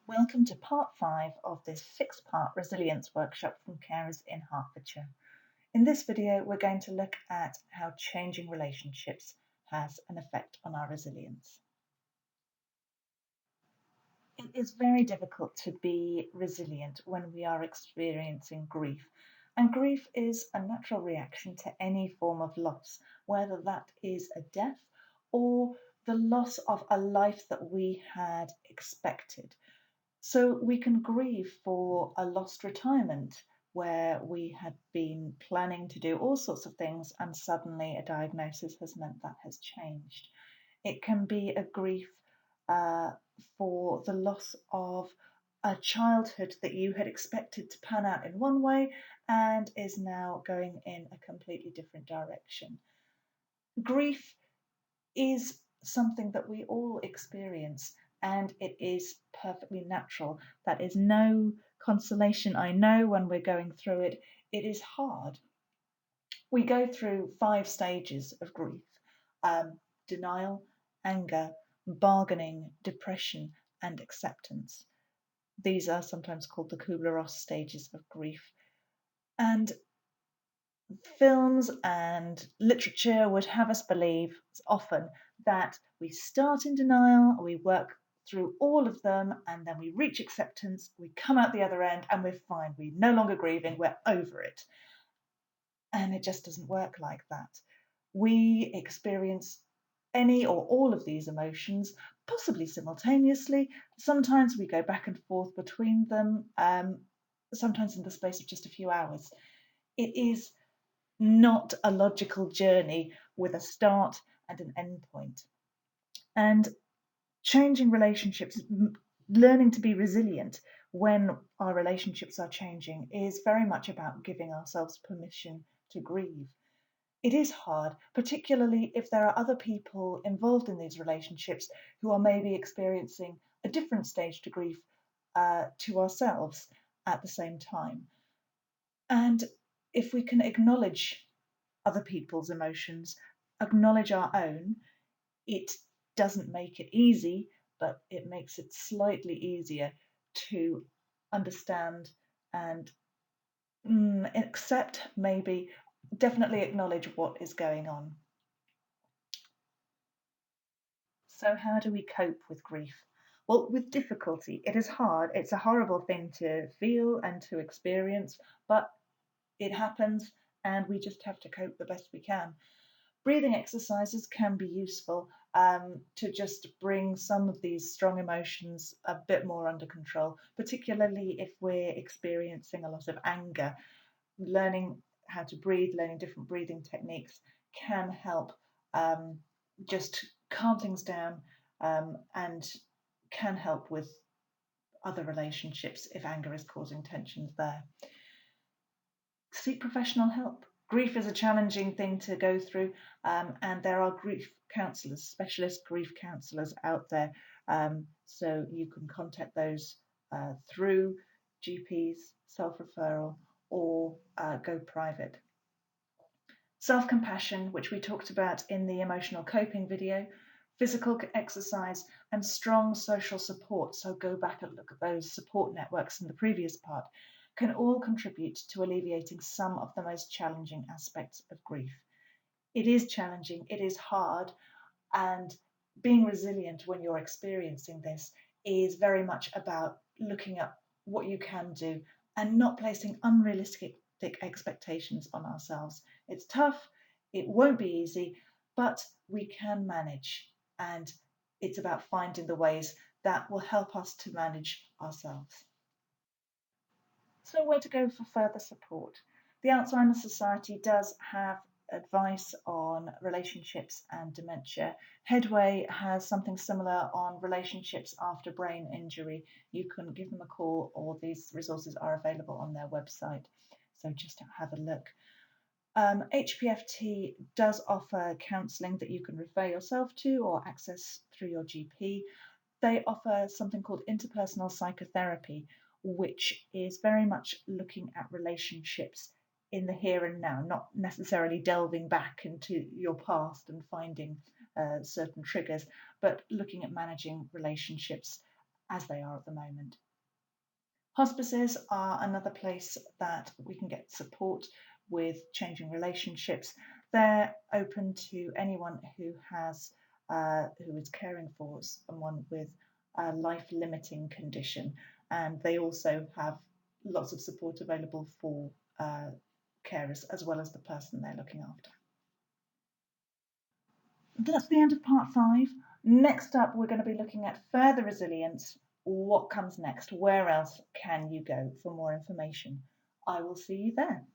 Welcome to part 5 of this 6-part resilience workshop from carers in Hertfordshire. In this video, we're going to look at how changing relationships has an effect on our resilience. It is very difficult to be resilient when we are experiencing grief. And grief is a natural reaction to any form of loss, whether that is a death or the loss of a life that we had expected. So we can grieve for a lost retirement where we had been planning to do all sorts of things and suddenly a diagnosis has meant that has changed. It can be a grief uh, for the loss of a childhood that you had expected to pan out in one way and is now going in a completely different direction. Grief is something that we all experience and it is perfectly natural. That is no consolation. I know when we're going through it, it is hard. We go through 5 stages of grief: denial, anger, bargaining, depression, and acceptance. These are sometimes called the Kubler-Ross stages of grief. And films and literature would have us believe often that we start in denial, we work through all of them, and then we reach acceptance, we come out the other end, and we're fine. We're no longer grieving, we're over it. And it just doesn't work like that. We experience any or all of these emotions, possibly simultaneously. Sometimes we go back and forth between them, sometimes in the space of just a few hours. It is not a logical journey with a start and an end point. And changing relationships, learning to be resilient when our relationships are changing, is very much about giving ourselves permission to grieve. It is hard, particularly if there are other people involved in these relationships who are maybe experiencing a different stage to grief to ourselves at the same time. And if we can acknowledge other people's emotions, acknowledge our own, it doesn't make it easy, but it makes it slightly easier to understand and accept, maybe, definitely acknowledge what is going on. So, how do we cope with grief? Well, with difficulty, it is hard. It's a horrible thing to feel and to experience, but it happens and we just have to cope the best we can. Breathing exercises can be useful to just bring some of these strong emotions a bit more under control, particularly if we're experiencing a lot of anger. Learning how to breathe, learning different breathing techniques can help just calm things down and can help with other relationships if anger is causing tensions there. Seek professional help. Grief is a challenging thing to go through, and there are grief counsellors, specialist grief counsellors out there. So you can contact those through GPs, self referral, or go private. Self compassion, which we talked about in the emotional coping video, physical exercise, and strong social support. So go back and look at those support networks in the previous part, can all contribute to alleviating some of the most challenging aspects of grief. It is challenging, it is hard, and being resilient when you're experiencing this is very much about looking at what you can do and not placing unrealistic expectations on ourselves. It's tough, it won't be easy, but we can manage. And it's about finding the ways that will help us to manage ourselves. So, where to go for further support? The Alzheimer's Society does have advice on relationships and dementia. Headway has something similar on relationships after brain injury. You can give them a call, or these resources are available on their website. So, just have a look. HPFT does offer counselling that you can refer yourself to or access through your GP. They offer something called interpersonal psychotherapy, which is very much looking at relationships in the here and now, not necessarily delving back into your past and finding certain triggers, but looking at managing relationships as they are at the moment. Hospices are another place that we can get support with changing relationships. They're open to anyone who is caring for someone with a life-limiting condition, and they also have lots of support available for uh, carers as well as the person they're looking after. That's the end of part 5. Next up, we're going to be looking at further resilience. What comes next? Where else can you go for more information? I will see you there.